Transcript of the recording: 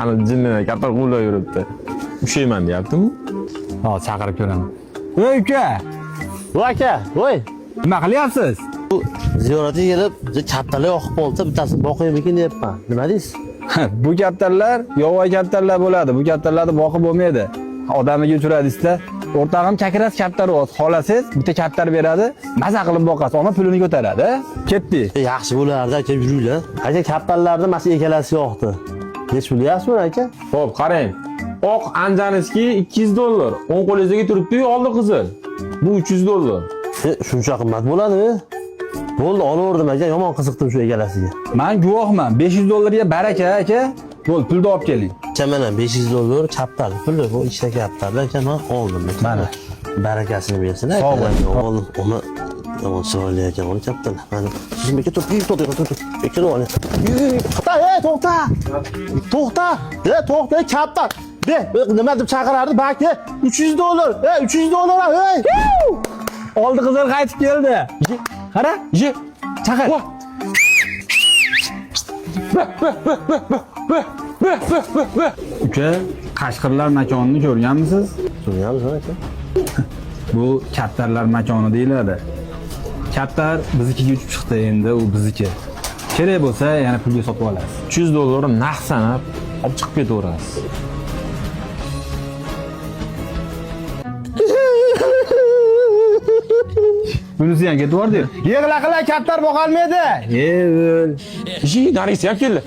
Ana jinnini katta quvlab yuribdi. Ushayman deyapti-ku. Hop, chaqirib ko'raman. Voy uka, Voy aka, voy. nima qilyapsiz? Bu ziyoratga kelib, kattalar yoqib qolsa, bittasini boqaymikin deyapman. Nima deysiz? Bu kaptarlar yovvoyi kaptarlar bo'ladi. Bu kaptarlarni boqib bo'lmaydi. Odamiga uchradingizda, o'rtog'im chakiras kaptar o'z. Xolasiz, bitta kaptar beradi, maza qilib boqasiz, ona pulini ko'taradi. Ketdi. Yaxshi bo'lardi aka, yuringlar. Aka kaptarlarni mana shu ekalasi yoqdi. Nech bilyapsizmi aka? Xo'p, qarang. Oq anjaniski $200. O'ng qo'lingizdagi turibdi-yu, oldi qizil. Bu $300. Shuncha qimmat bo'ladimi? Bo'ldi, olaverdim aka, yomon qiziqdim shu ekalasiga. Men guvohman. $500 ga baraka aka. Bo'l, pulni olib keling. Mana $500 kaptar puli, bu ikkita kaptarlar aka, men oldim. Mana. Barakasini bersin aka. Sog' bo'ling. Oldim. Uni yomon chiroyli ekan, uni kaptarlar. Mana sizga to'xta. Bekor ol. To'xta, to'xta. To'xta, kaptar. Nima deb chaqirardi? Baki $300. $300. Hey! Oldi qizil qaytib keldi. Qara, chaqir. Uka, Qashqirlar makonini ko'rganmisiz? Ko'rganmiz aka. Bu kaptarlar makoni deyiladi. Kaptar biznikiga uchib chiqdi, endi u bizniki. Kerak bo'lsa, yana pulga sotib olasiz. $300 naq sanab olib chiqib ketaverasiz. Bunisi ham ketib bordi. Yig'la qila kaptar boqolmaydi. Yevil. Nargis ham keldi.